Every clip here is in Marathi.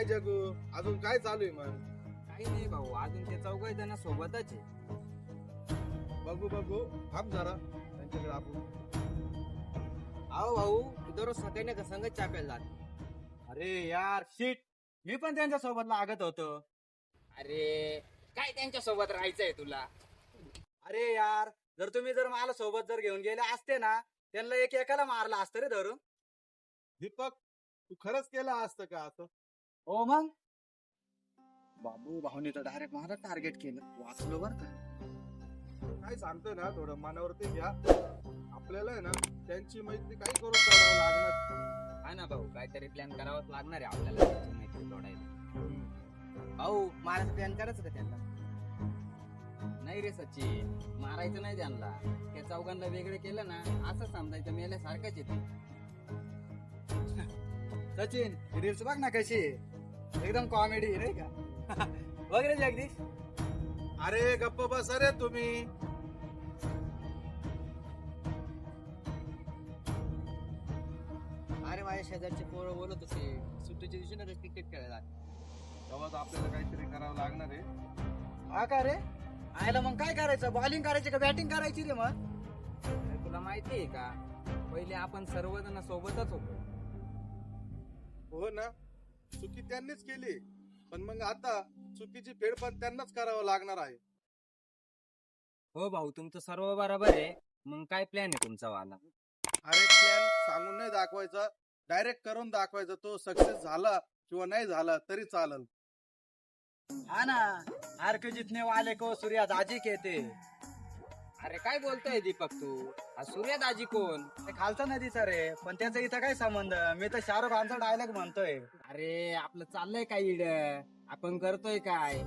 काय जगू अजून काय चालू आहे मग? काही नाही भाऊ, अजून ते चौघ जण सोबतच आहे. बघू बघू थांब जरा त्यांच्याकडे आपण. अहो भाऊ, दररोज सकाळी का संगत टाकायला जात. अरे यार शिट, मी पण त्यांच्या सोबत लागत होतो. अरे काय त्यांच्या सोबत राहायचंय तुला? अरे यार, जर मला सोबत घेऊन गेले असते ना, त्यांना एकाला मारला असतं रे धरून. दीपक तू खरंच केलं असतं का असं? हो मग बाबू भाऊनी तर डायरेक्ट मला टार्गेट केलं, वाचलो बर का. काय सांगतोय ना थोडं मनावरती घ्या. आपल्याला आहे ना त्यांची मैत्री काही करून सोडावं लागणार. हा ना भाऊ, काहीतरी प्लॅन करावाच लागणार आहे आपल्याला त्यांची मैत्री तोडायला. भाऊ मारायचा प्लॅन करायचं का त्यांना? नाही रे सचिन, मारायचं नाही त्यांना. त्या चौघांना वेगळे केलं ना, असं समजायचं मेल्यासारखंच येते. सचिन रील्स बघ ना कशी आहे. एकदम कॉमेडी नाही का? बघ रे जगदीश. अरे गप्प बसा रे तुम्ही. अरे माझ्या शेजारचे पोरं बोलत होते सुट्टीच्या दिवशी ना क्रिकेट खेळायला. तेव्हाच आपल्याला काहीतरी करावं लागणार आहे. हा का रे? आयला मग काय करायचं? बॉलिंग करायची का बॅटिंग करायची रे मग? अरे तुला माहिती आहे का, पहिले आपण सर्वजण सोबतच होतो. हो ना, चुकी त्यांनीच केली, पण मग आता चुकीची फेड पण त्यांनाच करावं लागणार आहे. हो भाऊ, तुमचं सर्व बरोबर आहे. मग काय प्लॅन आहे तुमचा वाला? अरे प्लॅन सांगून नाही दाखवायचा, डायरेक्ट करून दाखवायचा. तो सक्सेस झाला किंवा नाही झाला तरी चालेल. हा ना, हार के जितने वाले को सूर्या दाजी कहते. अरे काय बोलतोय दीपक तू? हा सूर्या दाजी कोण? ते खालचा नदीचा रे, पण त्याचा इथं काय संबंध? मी तर शाहरुख खानचा डायलॉग म्हणतोय. अरे आपलं चाललंय काय इड, आपण करतोय काय?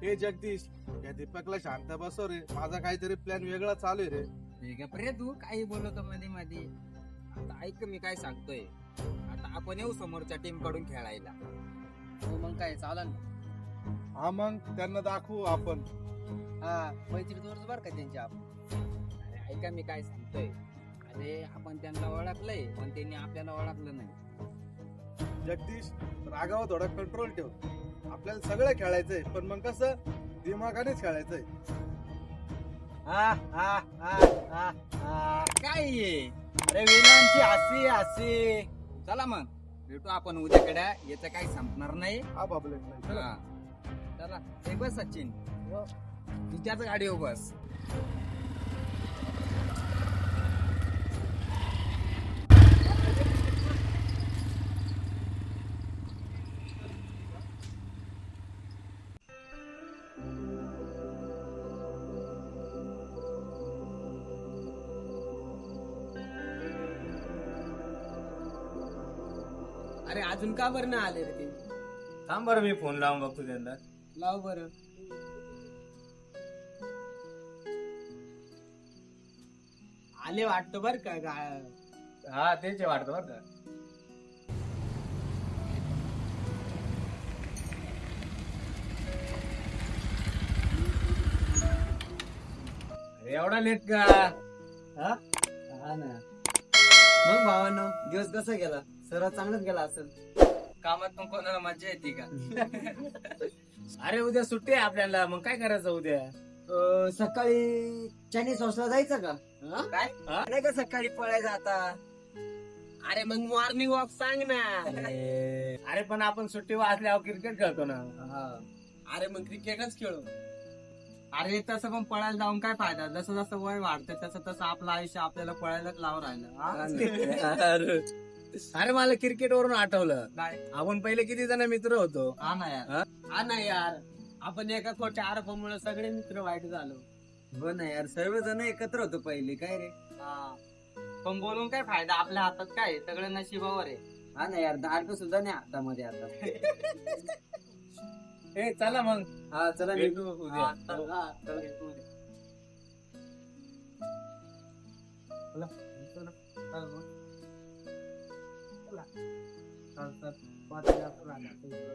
हे जगदीश, या दीपकला शांत बसव रे. माझा काहीतरी प्लॅन वेगळा चालू आहे रे. रे तू काही बोलतो मध्ये मध्ये. आता ऐक मी काय सांगतोय. आता आपण येऊ समोरच्या टीम कडून खेळायला. हो मग काय चालन. हा मग त्यांना दाखवू आपण. हा मैत्री जोरच बर का त्यांची आपण. अरे ऐका मी काय सांगतोय. अरे आपण त्यांना ओळखलंय, पण त्यांनी आपल्याला ओळखलं नाही. जगदीश, रागावर थोडा कंट्रोल ठेव. आपल्याला सगळं खेळायचंय, पण मग कसं दिमागानेच खेळायचंय. हा हा हा हा हा. काय आहे? अरे विलनची हसी हसी. चला मग भेटू आपण उद्याकडे. याचं काही संपणार नाही. हा बाबले नाही. हा. चला हे बस सचिन, तू त्याच गाडीवर बस. अरे अजून का बरं नाही आले रे ते? थांब बरं, मी फोन लावून बघतो त्यांना. लाव बरं. आले वाटतं बर का. हा तेच वाटतं बरं का. एवढा लेट का? हा ना. मग भावांनो, दिवस कसा गेला? सर्वात चांगलाच गेला असेल. कामात पण कोणाला मजा येते का? अरे उद्या सुट्टी आहे आपल्याला, मग काय करायचं उद्या? सकाळी चायनीज हॉस्टेलला जायचं का? काय नाही का सकाळी पळायचं आता? अरे मग मॉर्निंग वॉक सांग ना. अरे पण आपण सुट्टी वाचल्यावर क्रिकेट खेळतो ना. अरे मग क्रिकेटच खेळू. अरे तसं पण पळायला जाऊन काय फायदा? जसं जसं वय वाढतं तसं तसं आपलं आयुष्य आपल्याला पळायलाच लावून राहिलं. अरे मला क्रिकेट वरून आठवलं, काय? आपण पहिले किती जण मित्र होतो. हा ना यार. हा ना यार, आपण एका खोट्या आरोपामुळे सगळे मित्र वाईट झालो. हो ना यार, सर्वजण एकत्र होतो पहिले. काय रे? पण बोलून काय फायदा? आपल्या हातात काय? सगळं नशिबावर आहे. हा ना यार, धाडक सुद्धा नाही हातामध्ये आता. ए चला मग. हा चला भेटू निघू उद्या. हा, चला भेटू उद्या. चला, चला. चला. चला. चला.